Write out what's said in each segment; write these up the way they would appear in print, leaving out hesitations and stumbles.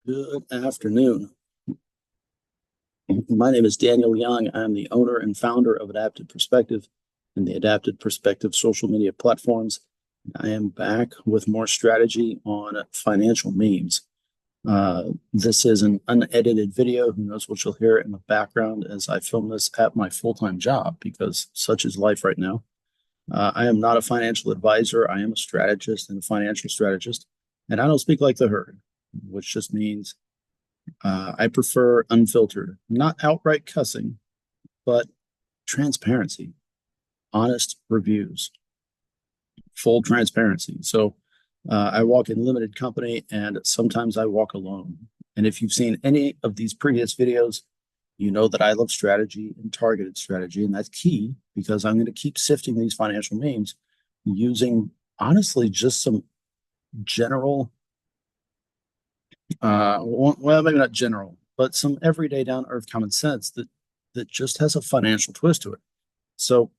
Good afternoon. My name is Daniel Young. I'm the owner and founder of Adapted Perspective and the Adapted Perspective social media platforms. I am back with more strategy on financial memes. This is an unedited video. Who knows what you'll hear in the background as I film this at my full-time job because such is life right now. I am not a financial advisor. I am a strategist and a financial strategist, and I don't speak like the herd, which just means I prefer unfiltered, not outright cussing, but transparency, honest reviews, full transparency. So I walk in limited company and sometimes I walk alone. And if you've seen any of these previous videos, you know that I love strategy and targeted strategy. And that's key because I'm going to keep sifting these financial memes using honestly just some general well, maybe not general, but some everyday down earth common sense that just has a financial twist to it. So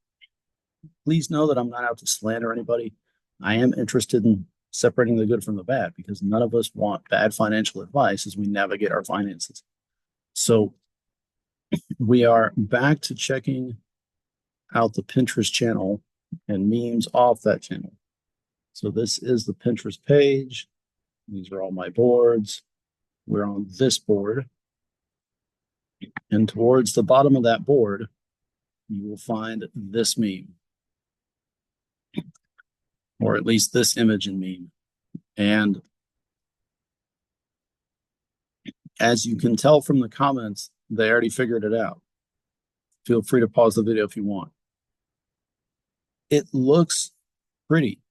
please know that I'm not out to slander anybody. I am interested in separating the good from the bad because none of us want bad financial advice as we navigate our finances. So we are back to checking out the Pinterest channel and memes off that channel. So this is the Pinterest page. These are all my boards. We're on this board. And towards the bottom of that board, you will find this meme, or at least this image and meme. And as you can tell from the comments, they already figured it out. Feel free to pause the video if you want. It looks pretty,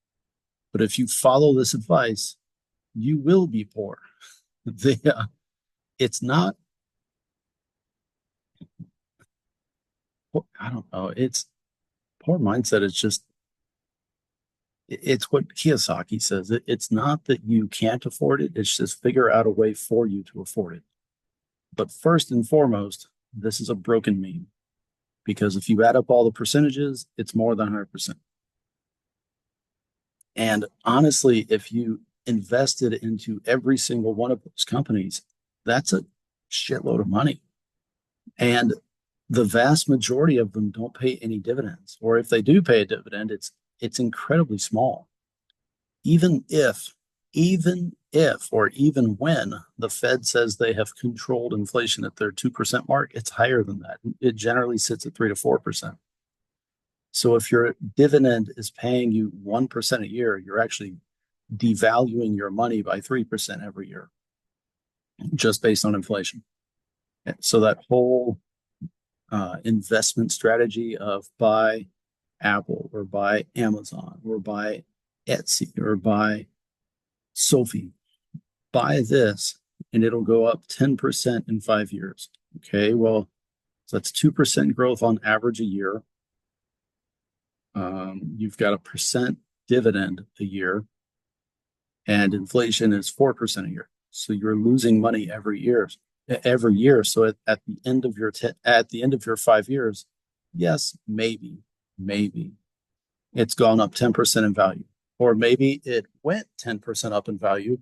but if you follow this advice, you will be poor. It's not, I don't know, it's poor mindset. It's what Kiyosaki says. It's not that you can't afford it. It's just figure out a way for you to afford it. But first and foremost, this is a broken meme because if you add up all the percentages, it's more than 100%. And honestly, if you invested into every single one of those companies, that's a shitload of money. And the vast majority of them don't pay any dividends. Or if they do pay a dividend, it's incredibly small. Even if, or even when the Fed says they have controlled inflation at their 2% mark, it's higher than that. It generally sits at 3 to 4%. So if your dividend is paying you 1% a year, you're actually devaluing your money by 3% every year, just based on inflation. So that whole investment strategy of buy Apple or buy Amazon or buy Etsy or buy Sophie, buy this and it'll go up 10% in 5 years. Okay, well, so that's 2% growth on average a year. You've got a percent dividend a year, and inflation is 4% a year. So you're losing money every year. So at the end of your 5 years, yes, maybe it's gone up 10% in value, or maybe it went 10% up in value,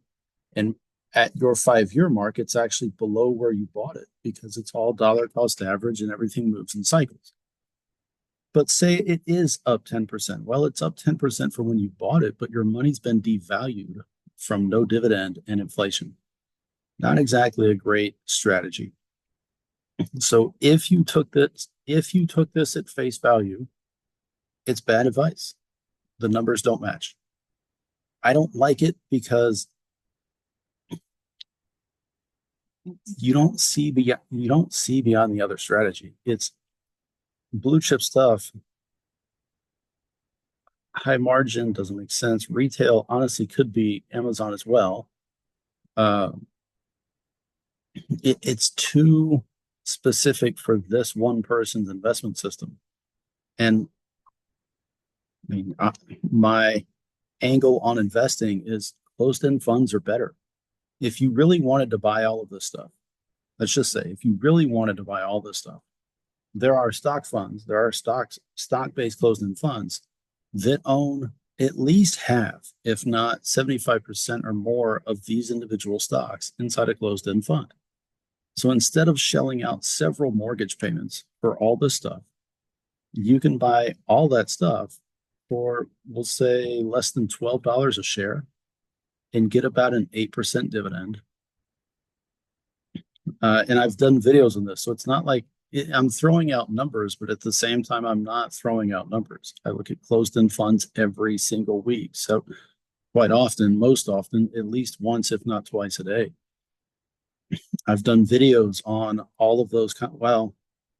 and at your 5 year mark, it's actually below where you bought it because it's all dollar cost average and everything moves in cycles. But say it is up 10%. Well, it's up 10% from when you bought it, but your money's been devalued from no dividend and inflation. Not exactly a great strategy. So if you took this at face value, it's bad advice. The numbers don't match. I don't like it because you don't see beyond the other strategy. It's blue chip stuff. High margin doesn't make sense. Retail honestly could be Amazon as well. It's too specific for this one person's investment system. And I mean, my angle on investing is closed-end funds are better. If you really wanted to buy all of this stuff, let's just say, if you really wanted to buy all this stuff, there are stock funds, there are stock-based closed-end funds that own at least have, if not 75% or more of these individual stocks inside a closed-end fund. So instead of shelling out several mortgage payments for all this stuff, you can buy all that stuff for, we'll say, less than $12 a share and get about an 8% dividend. And I've done videos on this. So it's not like I'm throwing out numbers, but at the same time, I'm not throwing out numbers. I look at closed-end funds every single week. So quite often, most often, at least once, if not twice a day. I've done videos on all of those. Well,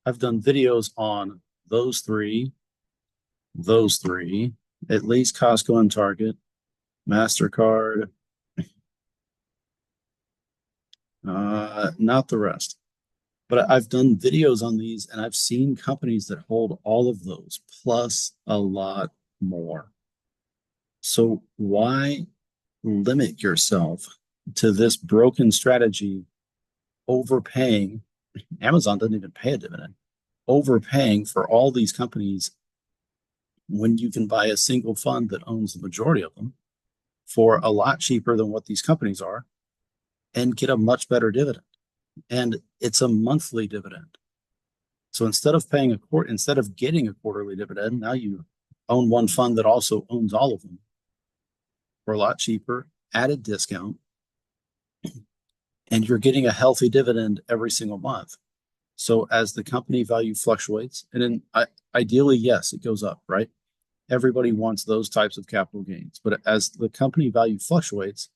I've done videos on those three, at least Costco and Target, MasterCard, not the rest. But I've done videos on these and I've seen companies that hold all of those plus a lot more. So why limit yourself to this broken strategy, overpaying? Amazon doesn't even pay a dividend, overpaying for all these companies when you can buy a single fund that owns the majority of them for a lot cheaper than what these companies are and get a much better dividend. And it's a monthly dividend. So instead of getting a quarterly dividend, now you own one fund that also owns all of them for a lot cheaper, at a discount, and you're getting a healthy dividend every single month. So as the company value fluctuates, and then ideally, yes, it goes up, right? Everybody wants those types of capital gains. But as the company value fluctuates,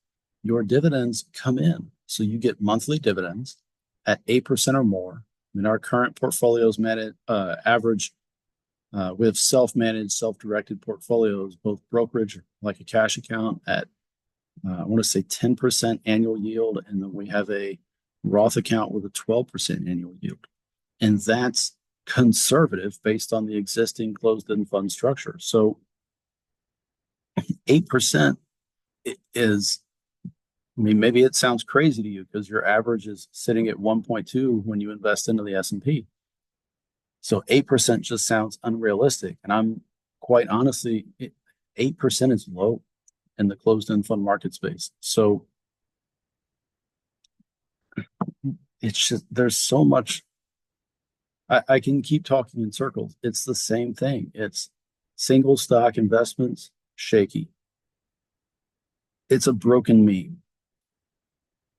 your dividends come in. So you get monthly dividends at 8% or more. I mean, our current portfolios average, we have self-managed, self-directed portfolios, both brokerage, like a cash account at, I want to say 10% annual yield. And then we have a Roth account with a 12% annual yield. And that's conservative based on the existing closed-end fund structure. So 8% is, I mean, maybe it sounds crazy to you because your average is sitting at 1.2 when you invest into the S&P. So 8% just sounds unrealistic. And I'm quite honestly, 8% is low in the closed-end fund market space. So it's just, there's so much. I can keep talking in circles. It's the same thing. It's single stock investments, shaky. It's a broken meme.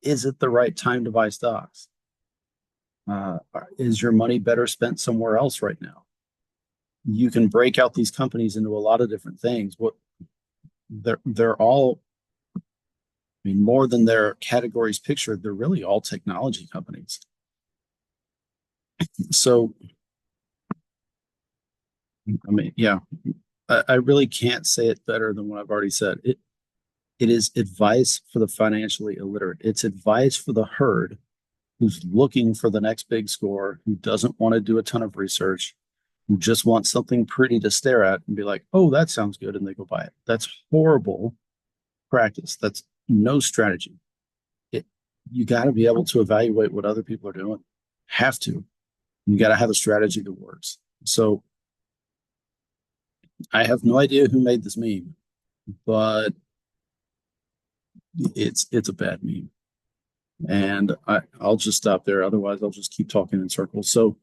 Is it the right time to buy stocks? Is your money better spent somewhere else right now? You can break out these companies into a lot of different things. What they're all, I mean, more than their categories pictured, they're really all technology companies. So, I mean, yeah, I really can't say it better than what I've already said. It is advice for the financially illiterate. It's advice for the herd who's looking for the next big score, who doesn't want to do a ton of research, who just wants something pretty to stare at and be like, oh, that sounds good, and they go buy it. That's horrible practice. That's no strategy. You got to be able to evaluate what other people are doing. Have to. You got to have a strategy that works. So I have no idea who made this meme, but it's a bad meme. And I'll just stop there. Otherwise, I'll just keep talking in circles. So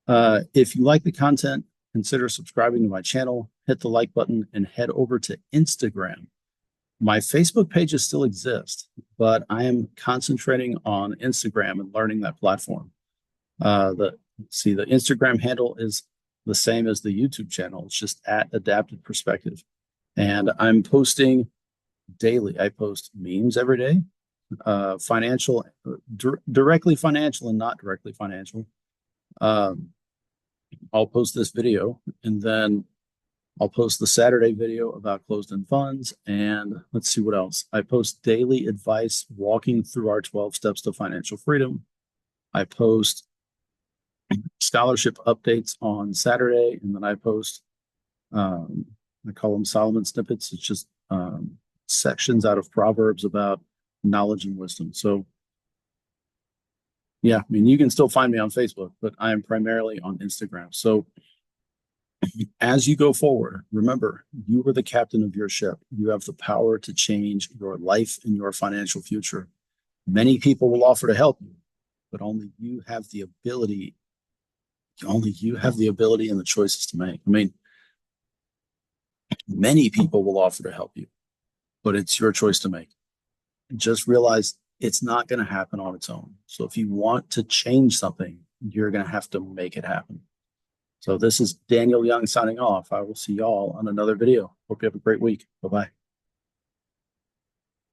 if you like the content, consider subscribing to my channel, hit the like button, and head over to Instagram. My Facebook pages still exist, but I am concentrating on Instagram and learning that platform. The Instagram handle is the same as the YouTube channel. It's just at Adapted Perspective. And I'm posting daily. I post memes every day, financial, directly financial and not directly financial. I'll post this video and then I'll post the Saturday video about closed-end funds. And let's see what else. I post daily advice walking through our 12 steps to financial freedom. I post scholarship updates on Saturday, and then I post, I call them Solomon snippets. It's just sections out of Proverbs about knowledge and wisdom. So yeah, I mean, you can still find me on Facebook, but I am primarily on Instagram. So As you go forward, remember, you are the captain of your ship. You have the power to change your life and your financial future. Many people will offer to help you, but only you have the ability and the choices to make. I mean, many people will offer to help you, but it's your choice to make. Just realize it's not going to happen on its own. So if you want to change something, you're going to have to make it happen. So this is Daniel Young signing off. I will see y'all on another video. Hope you have a great week. Bye bye.